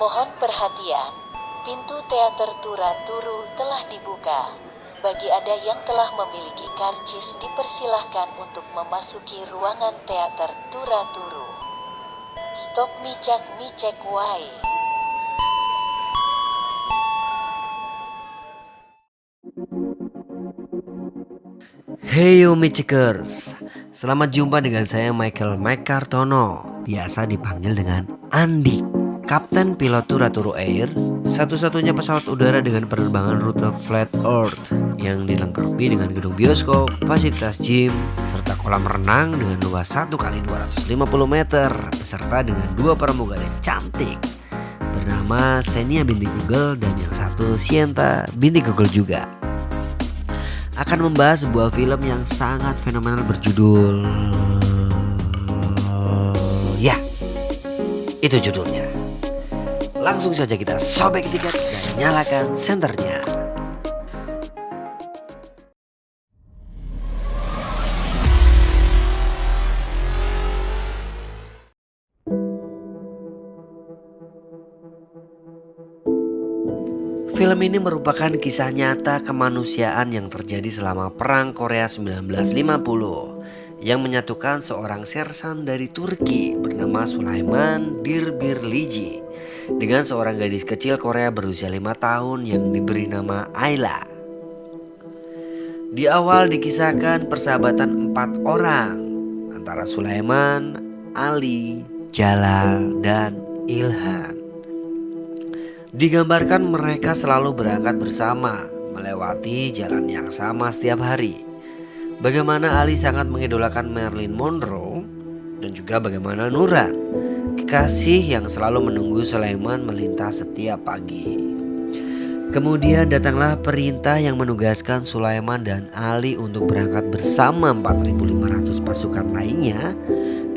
Mohon perhatian, pintu teater Turu telah dibuka. Bagi Anda yang telah memiliki karcis, dipersilahkan untuk memasuki ruangan teater Turu. Stop micak wae. Heyo Micikers, selamat jumpa dengan saya Michael McCartono, biasa dipanggil dengan Andi, Kapten pilot Turu Air, satu-satunya pesawat udara dengan penerbangan rute Flat Earth yang dilengkapi dengan gedung bioskop, fasilitas gym, serta kolam renang dengan luas 1 kali 250 meter, beserta dengan 2 pramugari cantik bernama Xenia binti Google dan yang satu Sienta binti Google juga. Akan membahas sebuah film yang sangat fenomenal berjudul ya, itu judulnya. Langsung saja kita sobek tiket dan nyalakan senternya. Film ini merupakan kisah nyata kemanusiaan yang terjadi selama Perang Korea 1950 yang menyatukan seorang sersan dari Turki bernama Sulaiman Dirbirlici dengan seorang gadis kecil Korea berusia 5 tahun yang diberi nama Ayla. Di awal dikisahkan persahabatan 4 orang antara Sulaiman, Ali, Jalal, dan Ilhan. Digambarkan mereka selalu berangkat bersama, melewati jalan yang sama setiap hari. Bagaimana Ali sangat mengidolakan Marilyn Monroe dan juga bagaimana Nuran, kekasih yang selalu menunggu Sulaiman melintas setiap pagi. Kemudian datanglah perintah yang menugaskan Sulaiman dan Ali untuk berangkat bersama 4.500 pasukan lainnya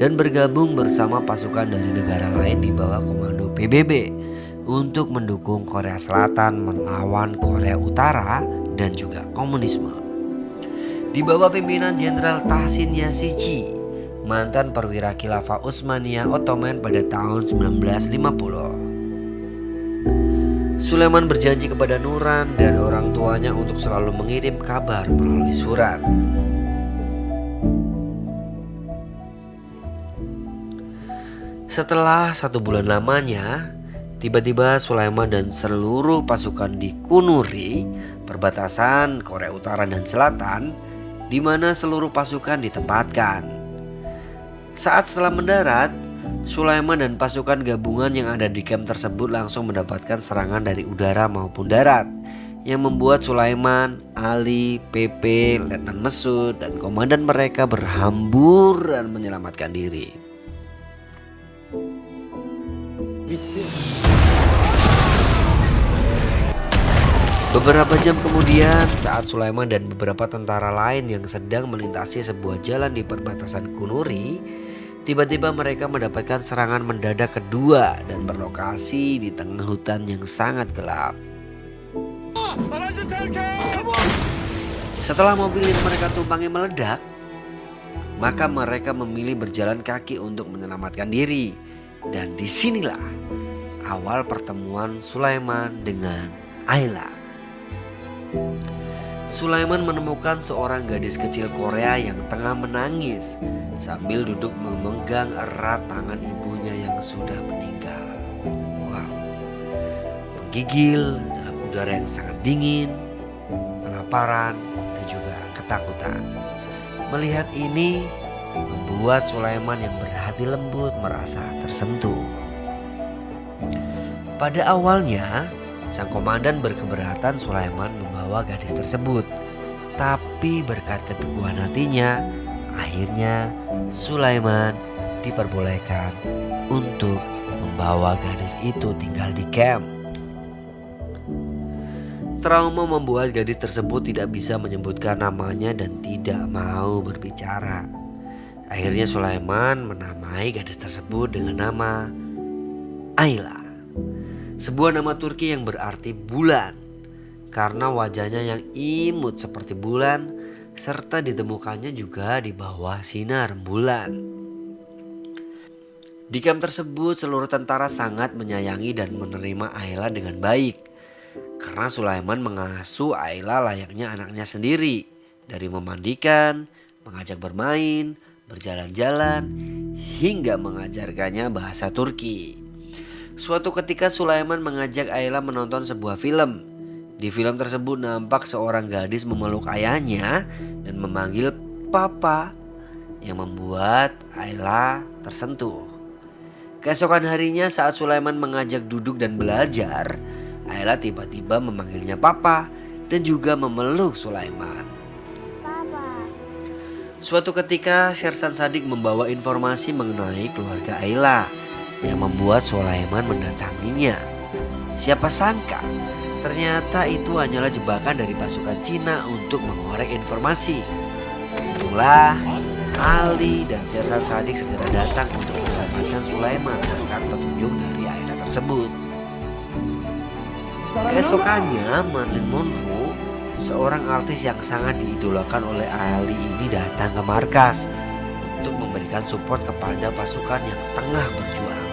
dan bergabung bersama pasukan dari negara lain di bawah komando PBB untuk mendukung Korea Selatan melawan Korea Utara dan juga komunisme. Di bawah pimpinan Jenderal Tahsin Yazici, mantan perwira Khilafah Utsmaniyah Ottoman pada tahun 1950. Sulaiman berjanji kepada Nuran dan orang tuanya untuk selalu mengirim kabar melalui surat. Setelah 1 bulan lamanya, tiba-tiba Sulaiman dan seluruh pasukan di Kunuri, perbatasan Korea Utara dan Selatan, di mana seluruh pasukan ditempatkan. Saat setelah mendarat, Sulaiman dan pasukan gabungan yang ada di camp tersebut langsung mendapatkan serangan dari udara maupun darat, yang membuat Sulaiman, Ali, PP, Letnan Mesut, dan komandan mereka berhamburan menyelamatkan diri. Beberapa jam kemudian, saat Sulaiman dan beberapa tentara lain yang sedang melintasi sebuah jalan di perbatasan Kunuri, tiba-tiba mereka mendapatkan serangan mendadak kedua dan berlokasi di tengah hutan yang sangat gelap. Setelah mobil yang mereka tumpangi meledak, maka mereka memilih berjalan kaki untuk menyelamatkan diri. Dan disinilah awal pertemuan Sulaiman dengan Ayla. Sulaiman menemukan seorang gadis kecil Korea yang tengah menangis sambil duduk memegang erat tangan ibunya yang sudah meninggal. Wow, menggigil dalam udara yang sangat dingin, kelaparan, dan juga ketakutan. Melihat ini membuat Sulaiman yang berhati lembut merasa tersentuh. Pada awalnya, sang komandan berkeberatan Sulaiman membawa gadis tersebut. Tapi berkat keteguhan hatinya, akhirnya Sulaiman diperbolehkan untuk membawa gadis itu tinggal di camp. Trauma membuat gadis tersebut tidak bisa menyebutkan namanya dan tidak mau berbicara. Akhirnya Sulaiman menamai gadis tersebut dengan nama Ayla, sebuah nama Turki yang berarti bulan, karena wajahnya yang imut seperti bulan serta ditemukannya juga di bawah sinar bulan. Di kamp tersebut seluruh tentara sangat menyayangi dan menerima Ayla dengan baik. Karena Sulaiman mengasuh Ayla layaknya anaknya sendiri. Dari memandikan, mengajak bermain, berjalan-jalan, hingga mengajarkannya bahasa Turki. Suatu ketika Sulaiman mengajak Ayla menonton sebuah film. Di film tersebut nampak seorang gadis memeluk ayahnya dan memanggil papa, yang membuat Ayla tersentuh. Keesokan harinya saat Sulaiman mengajak duduk dan belajar, Ayla tiba-tiba memanggilnya papa dan juga memeluk Sulaiman. Suatu ketika Sersan Sadik membawa informasi mengenai keluarga Ayla yang membuat Sulaiman mendatanginya. Siapa sangka ternyata itu hanyalah jebakan dari pasukan Cina untuk mengorek informasi. Untunglah Ali dan Sersan Sadik segera datang untuk menyelamatkan Sulaiman akan petunjuk dari Ayla tersebut. Keesokannya Marilyn Monroe, seorang artis yang sangat diidolakan oleh Ali ini datang ke markas untuk memberikan support kepada pasukan yang tengah berjuang.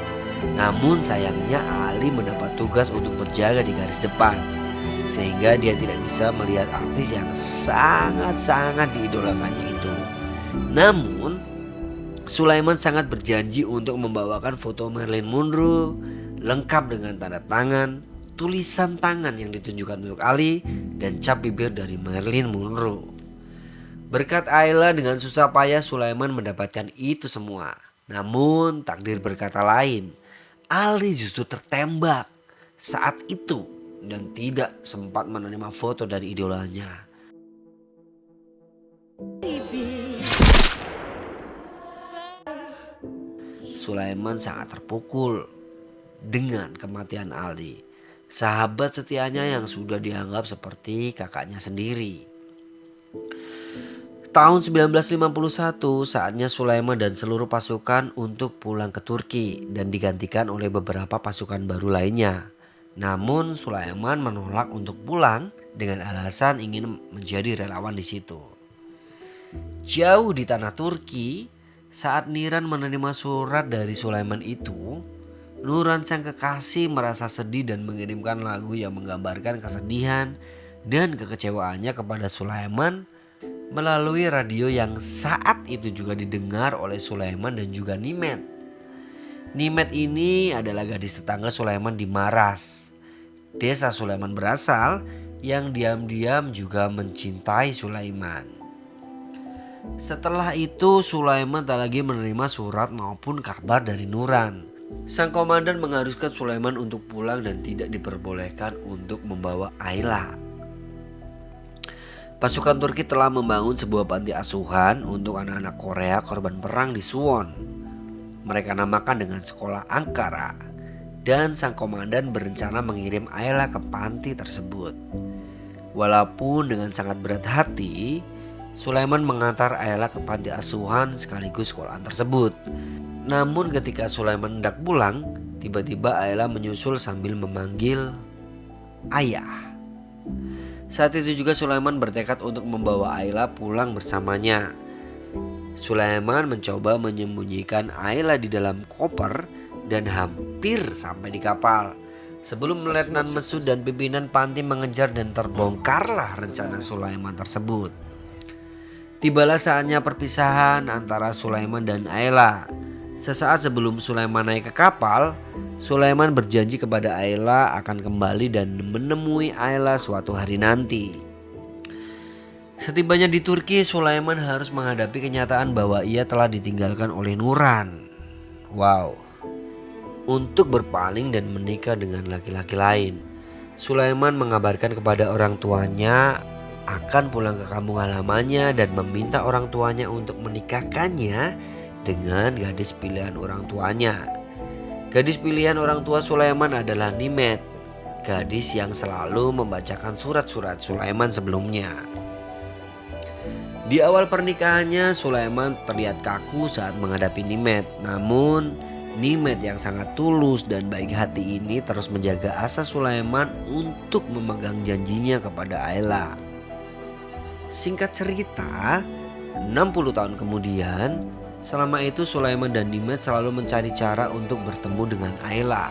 Namun sayangnya Ali mendapat tugas untuk berjaga di garis depan, sehingga dia tidak bisa melihat artis yang sangat-sangat diidolakannya itu. Namun Sulaiman sangat berjanji untuk membawakan foto Marilyn Monroe lengkap dengan tanda tangan, tulisan tangan yang ditunjukkan untuk Ali, dan cap bibir dari Marilyn Monroe. Berkat Ayla dengan susah payah Sulaiman mendapatkan itu semua. Namun takdir berkata lain. Ali justru tertembak saat itu dan tidak sempat menerima foto dari idolanya. Sulaiman sangat terpukul dengan kematian Ali, sahabat setianya yang sudah dianggap seperti kakaknya sendiri. Tahun 1951 saatnya Sulaiman dan seluruh pasukan untuk pulang ke Turki dan digantikan oleh beberapa pasukan baru lainnya. Namun Sulaiman menolak untuk pulang dengan alasan ingin menjadi relawan di situ. Jauh di tanah Turki, saat Niran menerima surat dari Sulaiman itu, Nuran sang kekasih merasa sedih dan mengirimkan lagu yang menggambarkan kesedihan dan kekecewaannya kepada Sulaiman melalui radio yang saat itu juga didengar oleh Sulaiman dan juga Nimet. Nimet ini adalah gadis tetangga Sulaiman di Maras, desa Sulaiman berasal, yang diam-diam juga mencintai Sulaiman. Setelah itu Sulaiman tak lagi menerima surat maupun kabar dari Nuran. Sang komandan mengharuskan Sulaiman untuk pulang dan tidak diperbolehkan untuk membawa Ayla. Pasukan Turki telah membangun sebuah panti asuhan untuk anak-anak Korea korban perang di Suwon. Mereka namakan dengan Sekolah Ankara, dan sang komandan berencana mengirim Ayla ke panti tersebut. Walaupun dengan sangat berat hati, Sulaiman mengantar Ayla ke panti asuhan sekaligus sekolahan tersebut. Namun ketika Sulaiman hendak pulang, tiba-tiba Ayla menyusul sambil memanggil ayah. Saat itu juga Sulaiman bertekad untuk membawa Ayla pulang bersamanya. Sulaiman mencoba menyembunyikan Ayla di dalam koper dan hampir sampai di kapal. Sebelum Letnan Mesud dan pimpinan panti mengejar dan terbongkarlah rencana Sulaiman tersebut. Tibalah saatnya perpisahan antara Sulaiman dan Ayla. Sesaat sebelum Sulaiman naik ke kapal, Sulaiman berjanji kepada Ayla akan kembali dan menemui Ayla suatu hari nanti. Setibanya di Turki, Sulaiman harus menghadapi kenyataan bahwa ia telah ditinggalkan oleh Nuran. Wow. Untuk berpaling dan menikah dengan laki-laki lain. Sulaiman mengabarkan kepada orang tuanya akan pulang ke kampung halamannya dan meminta orang tuanya untuk menikahkannya dengan gadis pilihan orang tuanya. Gadis pilihan orang tua Sulaiman adalah Nimet, gadis yang selalu membacakan surat-surat Sulaiman sebelumnya. Di awal pernikahannya Sulaiman terlihat kaku saat menghadapi Nimet. Namun Nimet yang sangat tulus dan baik hati ini terus menjaga asa Sulaiman untuk memegang janjinya kepada Ayla. Singkat cerita, 60 tahun kemudian Selama itu Sulaiman dan Nimet selalu mencari cara untuk bertemu dengan Ayla.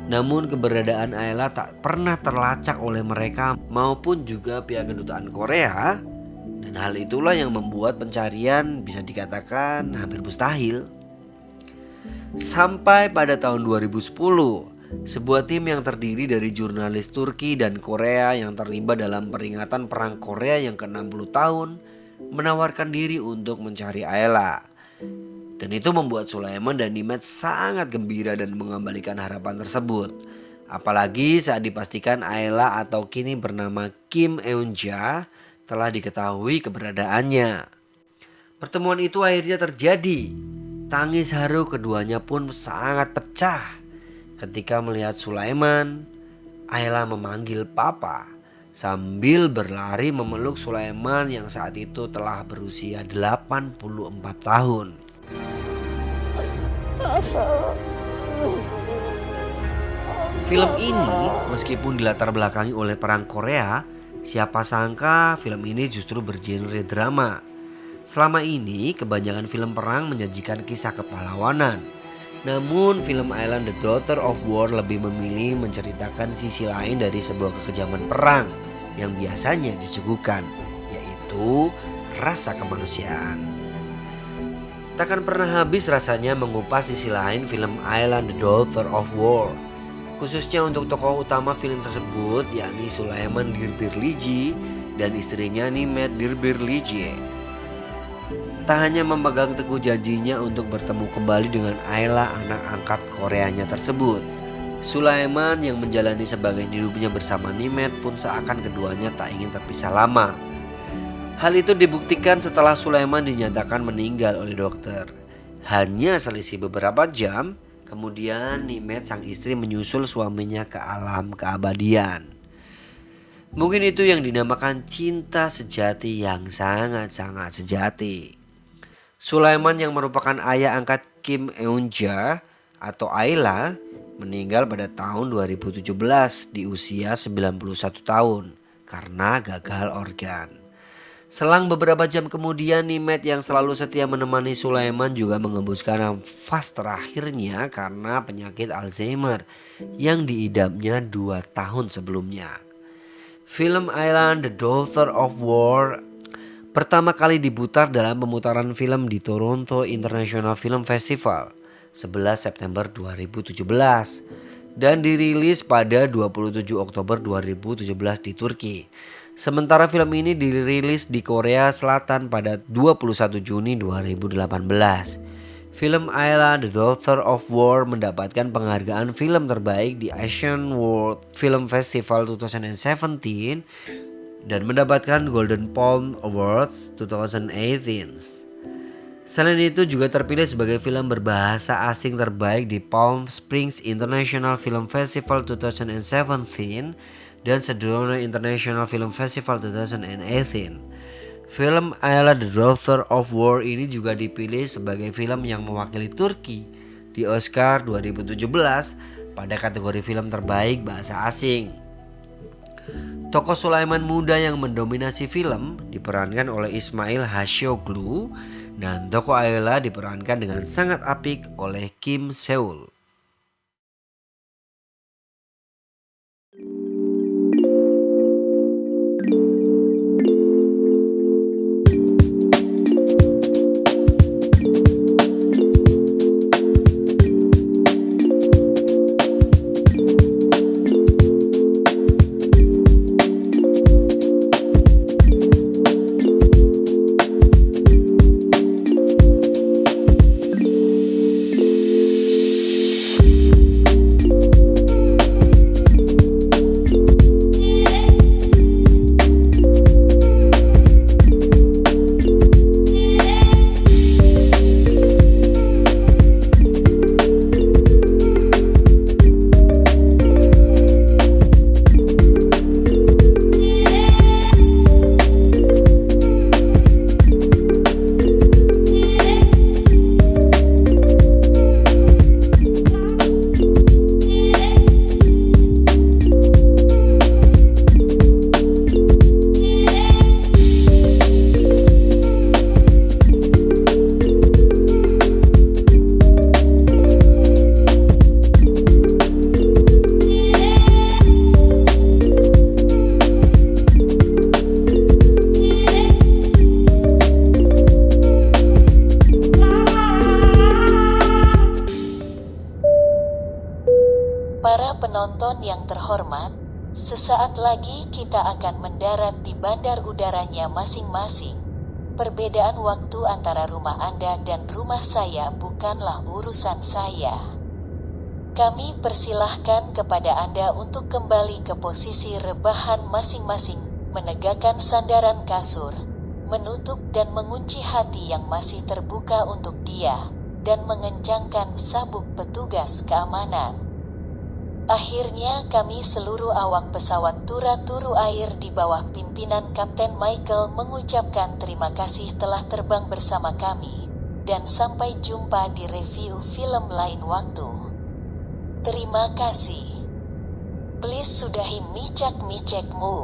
Namun keberadaan Ayla tak pernah terlacak oleh mereka maupun juga pihak kedutaan Korea. Dan hal itulah yang membuat pencarian bisa dikatakan hampir mustahil. Sampai pada tahun 2010, sebuah tim yang terdiri dari jurnalis Turki dan Korea yang terlibat dalam peringatan Perang Korea yang ke-60 tahun menawarkan diri untuk mencari Ayla. Dan itu membuat Sulaiman dan Nimet sangat gembira dan mengembalikan harapan tersebut. Apalagi saat dipastikan Ayla atau kini bernama Kim Eun-ja telah diketahui keberadaannya. Pertemuan itu akhirnya terjadi. Tangis haru keduanya pun sangat pecah ketika melihat Sulaiman, Ayla memanggil papa sambil berlari memeluk Sulaiman yang saat itu telah berusia 84 tahun. Film ini meskipun dilatar belakangi oleh perang Korea, siapa sangka film ini justru bergenre drama. Selama ini kebanyakan film perang menyajikan kisah kepahlawanan. Namun film Island The Daughter of War lebih memilih menceritakan sisi lain dari sebuah kekejaman perang yang biasanya disuguhkan, yaitu rasa kemanusiaan. Takkan pernah habis rasanya mengupas sisi lain film Island The Daughter of War, khususnya untuk tokoh utama film tersebut yakni Sulaiman Dirbirliji dan istrinya Nimet Dirbirliji. Tak hanya memegang teguh janjinya untuk bertemu kembali dengan Ayla anak angkat Koreanya tersebut, Sulaiman yang menjalani sebagian hidupnya bersama Nimet pun seakan keduanya tak ingin terpisah lama. Hal itu dibuktikan setelah Sulaiman dinyatakan meninggal oleh dokter. Hanya selisih beberapa jam, kemudian Nimet sang istri menyusul suaminya ke alam keabadian. Mungkin itu yang dinamakan cinta sejati yang sangat-sangat sejati. Sulaiman yang merupakan ayah angkat Kim Eun-ja atau Ayla meninggal pada tahun 2017 di usia 91 tahun karena gagal organ. Selang beberapa jam kemudian Nimet yang selalu setia menemani Sulaiman juga mengembuskan nafas terakhirnya karena penyakit Alzheimer yang diidapnya 2 tahun sebelumnya. Film Island The Daughter of War pertama kali diputar dalam pemutaran film di Toronto International Film Festival 11 September 2017 dan dirilis pada 27 Oktober 2017 di Turki. Sementara film ini dirilis di Korea Selatan pada 21 Juni 2018. Film Island The Daughter of War mendapatkan penghargaan film terbaik di Asian World Film Festival 2017 dan mendapatkan Golden Palm Awards 2018. Selain itu juga terpilih sebagai film berbahasa asing terbaik di Palm Springs International Film Festival 2017 dan Sedona International Film Festival 2018. Film Ayla The Daughter of War ini juga dipilih sebagai film yang mewakili Turki di Oscar 2017 pada kategori film terbaik bahasa asing. Tokoh Sulaiman muda yang mendominasi film diperankan oleh Ismail Hashoglu dan tokoh Ayla diperankan dengan sangat apik oleh Kim Seul. Kapten yang terhormat, sesaat lagi kita akan mendarat di bandar udaranya masing-masing. Perbedaan waktu antara rumah Anda dan rumah saya bukanlah urusan saya. Kami persilahkan kepada Anda untuk kembali ke posisi rebahan masing-masing, menegakkan sandaran kasur, menutup dan mengunci hati yang masih terbuka untuk dia, dan mengencangkan sabuk petugas keamanan. Akhirnya kami seluruh awak pesawat Turu Air di bawah pimpinan Kapten Michael mengucapkan terima kasih telah terbang bersama kami, dan sampai jumpa di review film lain waktu. Terima kasih. Please sudahi micak-micakmu.